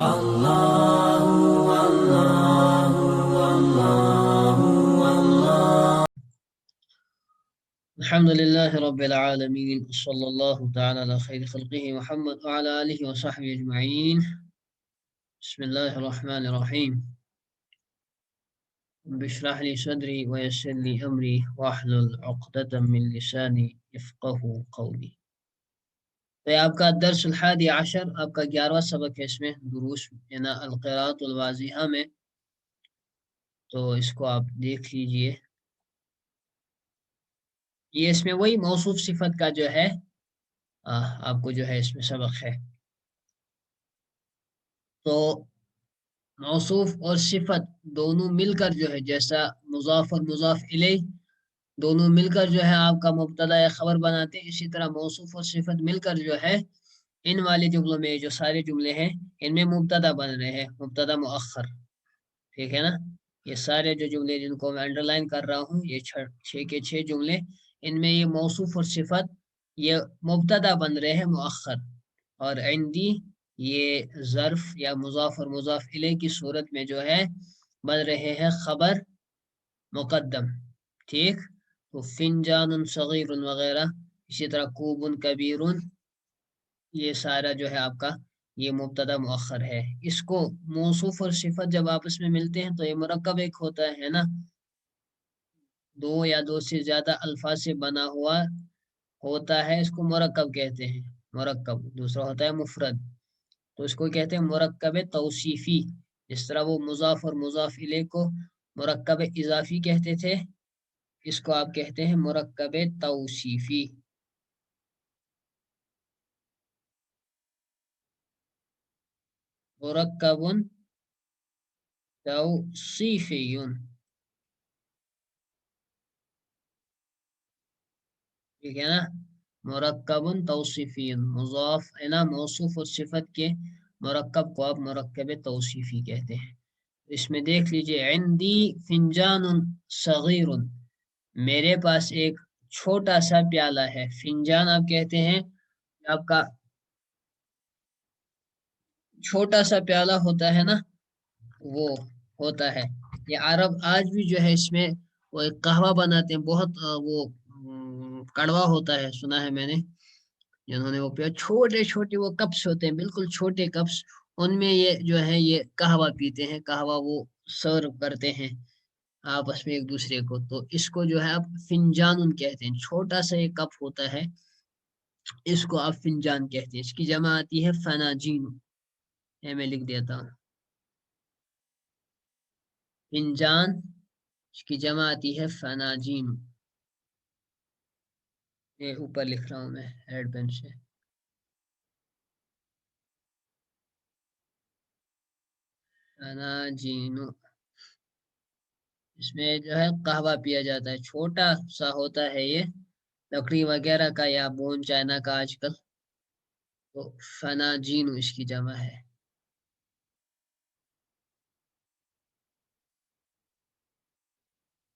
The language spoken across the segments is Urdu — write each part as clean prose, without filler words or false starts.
الله الله الله الله. الحمد لله رب العالمين، صلى الله تعالى على خير خلقه محمد وعلى آله وصحبه أجمعين. بسم الله الرحمن الرحيم. بشرح لي صدري ويسر لي أمري واحلل عقدة من لساني يفقه قولي. تو یہ آپ کا درس الحادی عشر، آپ کا 11واں سبق ہے، اس میں دروس یعنی القراءۃ الواضحہ میں، تو اس کو آپ دیکھ لیجئے. یہ اس میں وہی موصوف صفت کا جو ہے آپ کو جو ہے اس میں سبق ہے. تو موصوف اور صفت دونوں مل کر جو ہے، جیسا مضاف اور مضاف الیہ دونوں مل کر جو ہے آپ کا مبتدا یا خبر بناتے ہیں، اسی طرح موصوف اور صفت مل کر جو ہے ان والے جملوں میں جو سارے جملے ہیں ان میں مبتدا بن رہے ہیں، مبتدا مؤخر. ٹھیک ہے نا؟ یہ سارے جو جملے جن کو میں انڈر لائن کر رہا ہوں، یہ چھ کے چھ جملے، ان میں یہ موصوف اور صفت یہ مبتدا بن رہے ہیں مؤخر، اور عندی یہ ظرف یا مضاف اور مضاف الیہ کی صورت میں جو ہے بن رہے ہیں خبر مقدم. ٹھیک؟ تو فنجان صغیر وغیرہ، اسی طرح کوب کبیر، یہ سارا جو ہے آپ کا یہ مبتدا مؤخر ہے. اس کو موصوف اور صفت جب آپس میں ملتے ہیں تو یہ مرکب ایک ہوتا ہے نا، دو یا دو سے زیادہ الفاظ سے بنا ہوا ہوتا ہے، اس کو مرکب کہتے ہیں. مرکب دوسرا ہوتا ہے مفرد، تو اس کو کہتے ہیں مرکب توصیفی. جس طرح وہ مضاف اور مضاف الیہ کو مرکب اضافی کہتے تھے، اس کو آپ کہتے ہیں مرکب توصیفی. مرکب توصیفی. ٹھیک ہے نا؟ مرکب توصیفی، مضاف ہے نا، موصوف اور صفت کے مرکب کو آپ مرکب توصیفی کہتے ہیں. اس میں دیکھ لیجئے، عندی فنجان صغیر، میرے پاس ایک چھوٹا سا پیالہ ہے. فنجان آپ کہتے ہیں آپ کا چھوٹا سا پیالہ ہوتا ہے نا، وہ ہوتا ہے. یہ عرب آج بھی جو ہے اس میں وہ ایک قہوہ بناتے ہیں، بہت وہ کڑوا ہوتا ہے، سنا ہے میں نے. جنہوں نے وہ پیا چھوٹے چھوٹے وہ کپس ہوتے ہیں، بالکل چھوٹے کپس، ان میں یہ جو ہے یہ قہوہ پیتے ہیں. قہوہ وہ سرو کرتے ہیں آپس میں ایک دوسرے کو. تو اس کو جو ہے آپ فنجان کہتے ہیں. چھوٹا سا ایک کپ ہوتا ہے، اس کو آپ فنجان کہتے ہیں. اس کی جمع آتی ہے فناجین. یہ میں لکھ دیتا ہوں، فنجان اس کی جمع آتی ہے فناجین. یہ اوپر لکھ رہا ہوں میں ریڈ پین سے. فناجین، اس میں جو ہے قہوہ پیا جاتا ہے، چھوٹا سا ہوتا ہے یہ، لکڑی وغیرہ کا یا بون چائنا کا آج کل. تو فناجین اس کی جمع ہے.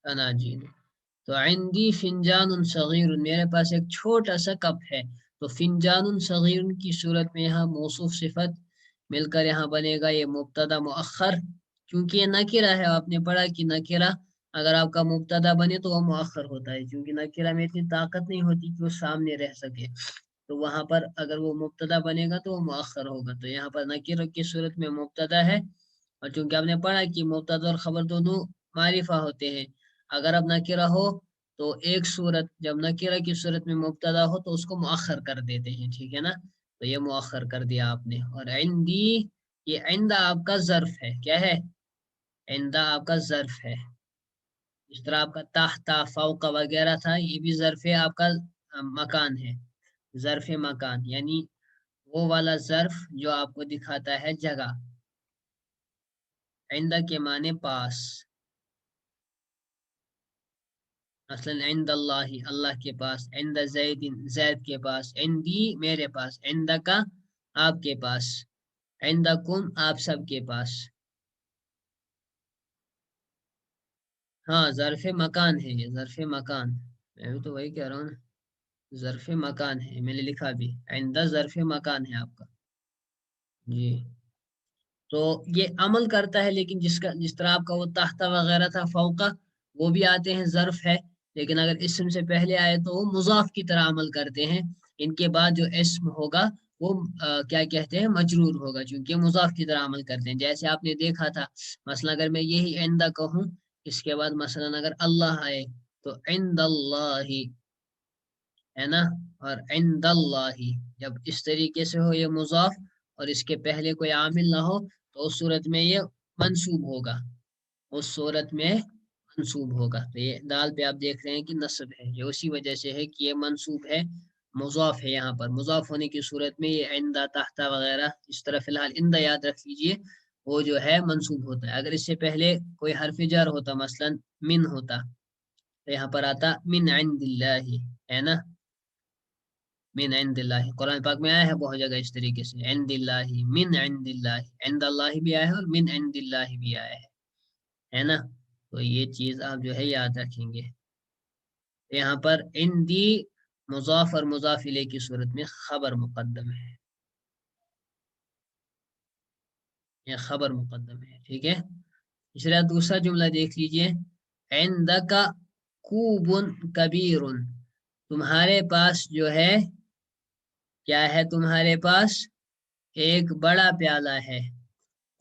فناجین. تو عندی فنجان صغیر، میرے پاس ایک چھوٹا سا کپ ہے. تو فنجان صغیر کی صورت میں یہاں موصوف صفت مل کر یہاں بنے گا یہ مبتدا مؤخر. کیونکہ یہ نکرہ ہے، آپ نے پڑھا کہ نکرہ اگر آپ کا مبتدا بنے تو وہ مؤخر ہوتا ہے، کیونکہ نکرہ میں اتنی طاقت نہیں ہوتی کہ وہ سامنے رہ سکے. تو وہاں پر اگر وہ مبتدا بنے گا تو وہ مؤخر ہوگا. تو یہاں پر نکرہ کی صورت میں مبتدا ہے، اور چونکہ آپ نے پڑھا کہ مبتدا اور خبر دونوں معرفہ ہوتے ہیں. اگر اب نکرہ ہو تو ایک صورت، جب نکرہ کی صورت میں مبتدا ہو تو اس کو مؤخر کر دیتے ہیں. ٹھیک ہے نا؟ تو یہ مؤخر کر دیا آپ نے. اور عندی، یہ عندہ آپ کا ظرف ہے. کیا ہے؟ عندہ آپ کا ظرف ہے. اس طرح آپ کا تحت، فوق وغیرہ تھا، یہ بھی ظرف آپ کا مکان ہے. ظرف مکان یعنی وہ والا ظرف جو آپ کو دکھاتا ہے جگہ. عندہ کے معنی پاس. مثلا عند اللہ، اللہ کے پاس. عند زید، زید کے پاس. عندی میرے پاس. عندہ کا آپ کے پاس. عندکم آپ سب کے پاس. ہاں ظرف مکان ہے، یہ ظرف مکان. میں بھی تو وہی کہہ رہا ہوں نا، ظرف مکان ہے، میں نے لکھا بھی. عندہ ظرف مکان ہے آپ کا. جی تو یہ عمل کرتا ہے، لیکن جس طرح آپ کا وہ تحت وغیرہ تھا، فوقا، وہ بھی آتے ہیں، ظرف ہے، لیکن اگر اسم سے پہلے آئے تو وہ مضاف کی طرح عمل کرتے ہیں. ان کے بعد جو اسم ہوگا وہ کیا کہتے ہیں، مجرور ہوگا، چونکہ مضاف کی طرح عمل کرتے ہیں. جیسے آپ نے دیکھا تھا، مثلا اگر میں یہی عندہ کہوں، اس کے بعد مثلا اگر اللہ آئے تو عند اللہ، ہے نا، اور عند اللہ، جب اس طریقے سے ہو یہ مضاف اور اس کے پہلے کوئی عامل نہ ہو تو اس صورت میں یہ منصوب ہوگا، اس صورت میں منصوب ہوگا. تو یہ دال پہ آپ دیکھ رہے ہیں کہ نصب ہے، یہ اسی وجہ سے ہے کہ یہ منصوب ہے، مضاف ہے. یہاں پر مضاف ہونے کی صورت میں یہ عندہ، تحت وغیرہ اس طرح فی الحال عندہ یاد رکھ لیجئے، وہ جو ہے منصوب ہوتا ہے. اگر اس سے پہلے کوئی حرف جر ہوتا، مثلا من ہوتا، تو یہاں پر آتا من عند اللہ، ہے نا، من عند اللہ. قرآن پاک میں آیا ہے بہت جگہ اس طریقے سے، عند اللہ، من عند اللہ، عند اللہ بھی آیا ہے اور من عند اللہ بھی آیا ہے نا. تو یہ چیز آپ جو ہے یاد رکھیں گے. یہاں پر عندی مضاف اور مضاف الیہ کی صورت میں خبر مقدم ہے، یہ خبر مقدم ہے، ٹھیک ہے. دوسرا جملہ دیکھ لیجئے، عندک کوب کبیر، تمہارے پاس جو ہے، کیا ہے تمہارے پاس، ایک بڑا پیالہ ہے.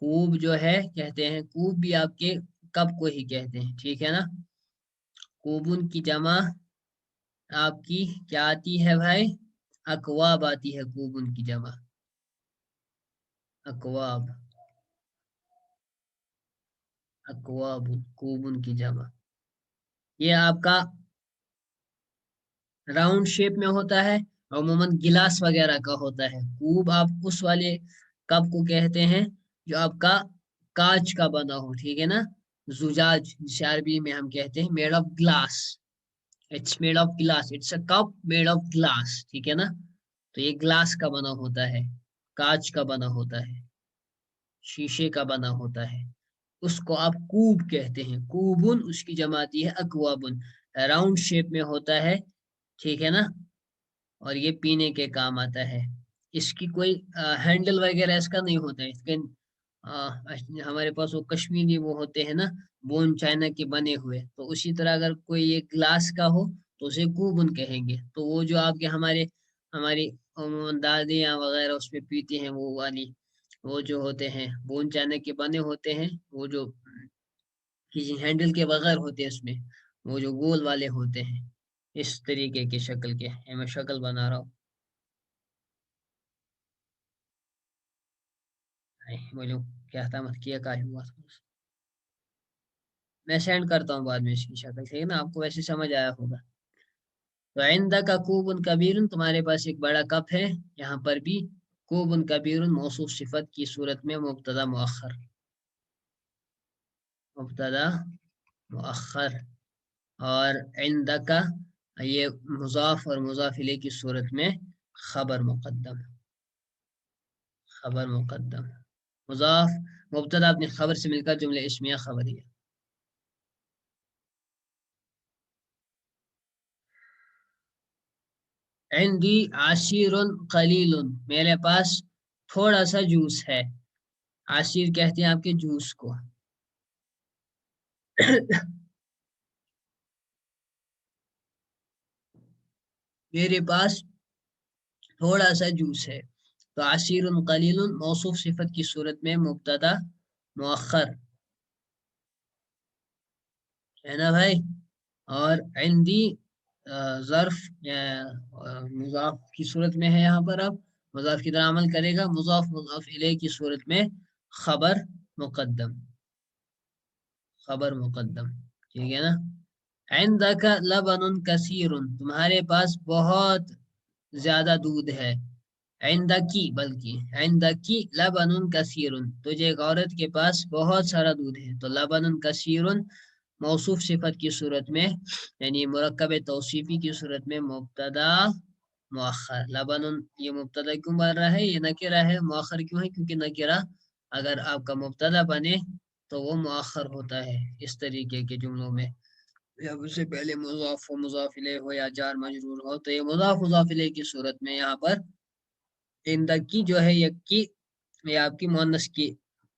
کوب جو ہے کہتے ہیں، کوب بھی آپ کے کب کو ہی کہتے ہیں، ٹھیک ہے نا. کوبن کی جمع آپ کی کیا آتی ہے بھائی، اکواب آتی ہے. کوبن کی جمع اکواب، اکواب کوبن کی جمع. یہ آپ کا راؤنڈ شیپ میں ہوتا ہے، عموماً گلاس وغیرہ کا ہوتا ہے. کوب آپ اس والے کپ کو کہتے ہیں جو آپ کا کانچ کا بنا ہو، ٹھیک ہے نا. زجاج جسے عربی میں ہم کہتے ہیں made of glass, it's made of glass, it's a cup made of glass, ٹھیک ہے نا. تو یہ گلاس کا بنا ہوتا ہے، کانچ کا بنا ہوتا ہے، شیشے کا بنا ہوتا ہے. اس کو آپ کوب کہتے ہیں. کوبن اس کی جمع آتی ہے اکوابن، راؤنڈ شیپ میں ہوتا ہے، ٹھیک ہے نا، اور یہ پینے کے کام آتا ہے. اس کی کوئی ہینڈل وغیرہ اس کا نہیں ہوتا ہے. اس کے ہمارے پاس وہ کشمیری وہ ہوتے ہیں نا، بون چائنا کے بنے ہوئے، تو اسی طرح اگر کوئی یہ گلاس کا ہو تو اسے کوبن کہیں گے. تو وہ جو آپ کے ہماری دادیاں وغیرہ اس میں پیتی ہیں، وہ والی، وہ جو ہوتے ہیں بون چائنا کے بنے ہوتے ہیں، وہ جو کسی ہینڈل کے بغیر ہوتے ہیں، اس میں وہ جو گول والے ہوتے ہیں، اس طریقے کی شکل کے. میں شکل بنا رہا ہوں، بولو کیا تھا مت کیا کا ہوا تھا. میں سینڈ کرتا ہوں بعد میں اس کی شکل، ٹھیک ہے نا، آپ کو ویسے سمجھ آیا ہوگا. تو آئندہ کا کوبن کبیر، تمہارے پاس ایک بڑا کپ ہے. یہاں پر بھی کوبن کبیر موصوف صفت کی صورت میں مبتدا مؤخر، مبتدا مؤخر، اور عندہ کا یہ مضاف اور مضاف الیہ کی صورت میں خبر مقدم، خبر مقدم. مضاف مبتدا اپنی خبر سے مل کر جملہ اسمیہ خبریہ. عندی عصیر قلیل، میرے پاس تھوڑا سا جوس ہے. عصیر کہتے ہیں آپ کے جوس کو. میرے پاس تھوڑا سا جوس ہے. تو عصیر قلیل موصوف صفت کی صورت میں مبتدا مؤخر، ہے نا بھائی. اور عندی ظرف مضاف کی صورت میں ہے. یہاں پر اب مضاف کی طرح عمل کرے گا. مضاف مضاف الیہ کی صورت میں خبر مقدم، خبر مقدم، ٹھیک ہے نا. عندک لبن کثیر، تمہارے پاس بہت زیادہ دودھ ہے. عندکی، بلکہ عندکی لبن کثیر، تجھے ایک عورت کے پاس بہت سارا دودھ ہے. تو لبن کثیر موصوف صفت کی صورت میں، یعنی مرکب توصیفی کی صورت میں مبتدا مؤخر. لبن یہ مبتدا کیوں بن رہا ہے، یہ نکرہ ہے. مؤخر کیوں ہے، کیونکہ نکرہ اگر آپ کا مبتدا بنے تو وہ مؤخر ہوتا ہے. اس طریقے کے جملوں میں جب اس سے پہلے مضاف و مضاف الیہ ہو یا جار مجرور ہو، تو یہ مضاف مضاف الیہ کی صورت میں یہاں پر عندکی جو ہے، یکی، یہ آپ کی مؤنث کی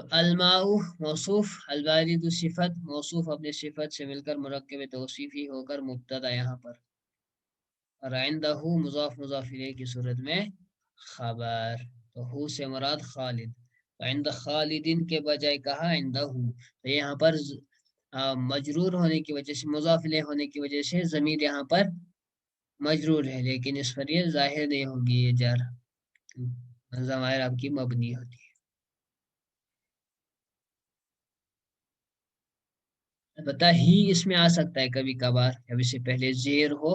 تو الماء موصوف، البارد صفت، موصوف اپنے صفت سے مل کر مرکب توصیفی ہو کر مبتدا یہاں پر، اور عندہ مضاف مضاف الیہ کی صورت میں خبر. تو ہو سے مراد خالد، عند خالدین کے بجائے کہا عندہ. تو یہاں پر مجرور ہونے کی وجہ سے، مضاف الیہ ہونے کی وجہ سے ضمیر یہاں پر مجرور ہے، لیکن اس پر یہ ظاہر نہیں ہوگی، یہ جر ضمائر آپ کی مبنی ہوتی ہے. پتہ ہی اس میں آ سکتا ہے کبھی کبھار، جب اس سے پہلے زیر ہو.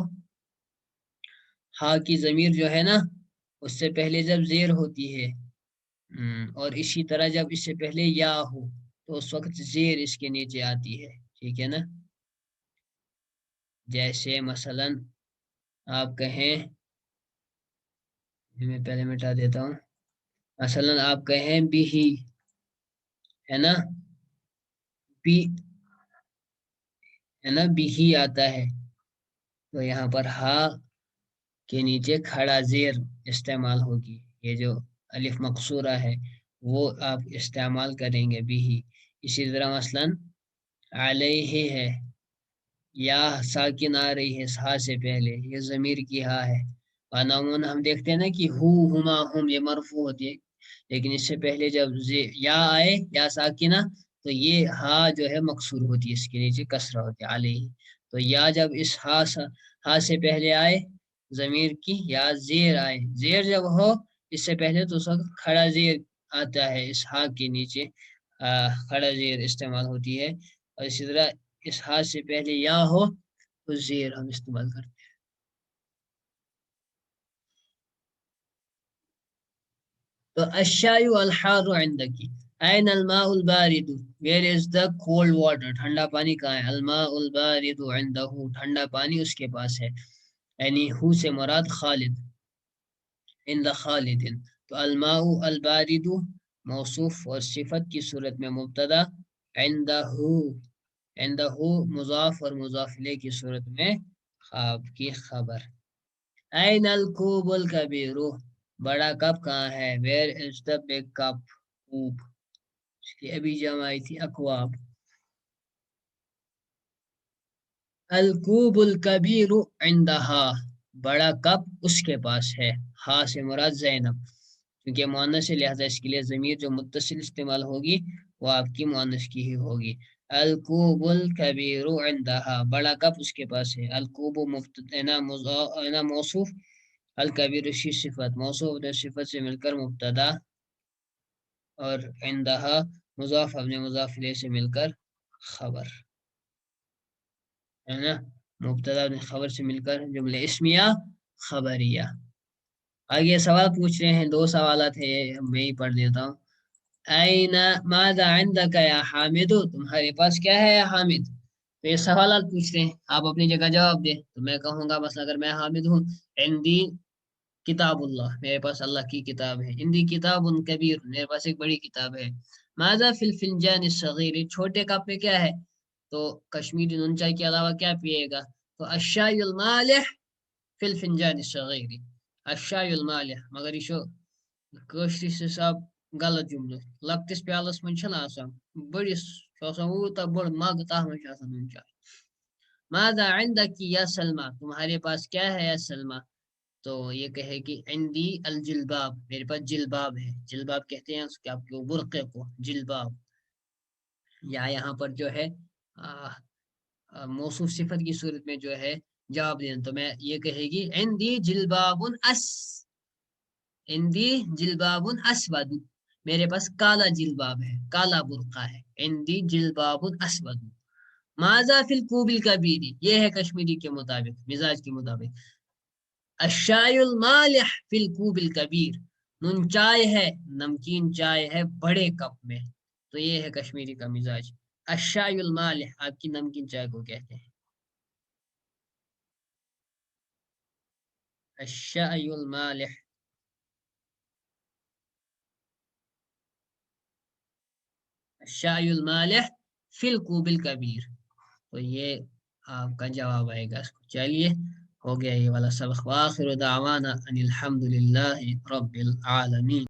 ہا کی ضمیر جو ہے نا، اس سے پہلے جب زیر ہوتی ہے، اور اسی طرح جب اس سے پہلے یا ہو تو اس وقت زیر اس کے نیچے آتی ہے. ٹھیک ہے نا؟ جیسے مثلا آپ کہیں، میں پہلے مٹا دیتا ہوں، مثلا آپ کہیں بھی ہی، ہے نا، بھی ہے نا، بھی ہی آتا ہے، تو یہاں پر ہا کے نیچے کھڑا زیر استعمال ہوگی. یہ جو الف مقصورہ ہے وہ آپ استعمال کریں گے بھی ہی. اسی طرح مثلا علیہ ہے، یا ساکن آ رہی ہے ہا سے پہلے، یہ ضمیر کی ہا ہے. نامون ہم دیکھتے ہیں نا کہ ہو، ہما، ہم، یہ مرفوع ہوتی ہے، لیکن اس سے پہلے جب یا آئے، یا ساکنہ، تو یہ ہا جو ہے مقصور ہوتی ہے، اس کے نیچے کسرہ ہوتی ہے علیہ. تو یا جب اس ہا سے پہلے آئے ضمیر کی، یا زیر آئے، زیر جب ہو اس سے پہلے، تو اس وقت کھڑا زیر آتا ہے، اس ہا کے نیچے کھڑا زیر استعمال ہوتی ہے. اور اسی طرح اس ہا سے پہلے یا ہو تو زیر ہم استعمال کرتے ہیں. تو الشائی والحار عندکی، این الماء البارد، where is the cold water, ٹھنڈا پانی کہاں ہے؟ الماء البارد عندہ، ٹھنڈا پانی اس کے پاس ہے، یعنی ہو سے مراد خالد، عند خالد. تو الماء البارد موصوف اور صفت کی صورت میں مبتدا، عندہ، عندہ مضاف اور مضاف الیہ کی صورت میں خواب کی خبر. این الکوب الکبیر، بڑا کپ کہاں ہے؟ Where is the big cup, کوب، اس کی ابھی جمع آئی تھی اکواب. الکوب الکبیر عندہا، بڑا کپ اس کے پاس ہے، ہا سے مراد زینب، کیونکہ مؤنث ہے لہذا اس کے لیے ضمیر جو متصل استعمال ہوگی وہ آپ کی مؤنث کی ہی ہوگی. الکوب الکبیر عندہا، بڑا کپ اس کے پاس ہے. الکوب مبتدا موصوف، الکبیر اسی صفت، موصوف نے صفت سے مل کر مبتدا، اور عندہا مضاف اپنے مضاف الیہ سے مل کر خبر، ہے نا، مبتدا اپنے خبر سے مل کر جملہ اسمیہ خبریہ. آگے سوال پوچھ رہے ہیں، دو سوالات ہیں، میں ہی پڑھ دیتا ہوں. این ماذا عندک یا حامد، تمہارے پاس کیا ہے یا حامد؟ تو یہ سوالات پوچھ رہے ہیں، آپ اپنی جگہ جواب دیں. تو میں کہوں گا مثلا اگر میں حامد ہوں، عندی کتاب اللہ، میرے پاس اللہ کی کتاب ہے. عندی کتاب کبیر، میرے پاس ایک بڑی کتاب ہے. ماذا فی الفنجان الصغیر، چھوٹے کپ میں کیا ہے؟ تو کشمیری نون چائے کے علاوہ کیا پیے گا؟ تو الشائی المالح فی الفنجان الصغیر، الشائی المالح، مگر یہ چھو کٲشرِس حساب غلط جملہٕ. لۄکٹِس پیالس منٛز چھنہٕ آسان، بٔڑِس چھُ آسان ووٗتاہ بوٚڑ مگ، تتھ منٛز چھُ آسان نوٗن چاے. ماذا عندك یا سلمہ، تمہارے پاس کیا ہے یا سلمہ؟ تو یہ کہے کہ عندی الجلباب، میرے پاس جلباب ہے. جلباب کہتے ہیں اس کے آپ کے برقعے کو جلباب. یا یہاں پر جو ہے موصوف صفت کی صورت میں جو ہے جواب دینا، تو میں یہ کہے گی عندی جلباب عندی جلباب اسود، میرے پاس کالا جلباب ہے، کالا برقع ہے. عندی جلباب اسود. ماذا فی الکوب الکبیر، یہ ہے کشمیری کے مطابق، مزاج کے مطابق. الشائی المالح فی الکوب الکبیر، نون چائے ہے، نمکین چائے ہے بڑے کپ میں. تو یہ ہے کشمیری کا مزاج. الشائی المالح آپ کی نمکین چائے کو کہتے ہیں. الشائی المالح، الشائی المالح فی الکوب الکبیر. تو یہ آپ کا جواب آئے گا. چلیے ہو گیا یہ والا سبق. وآخر دعوانا ان الحمد للہ رب العالمین.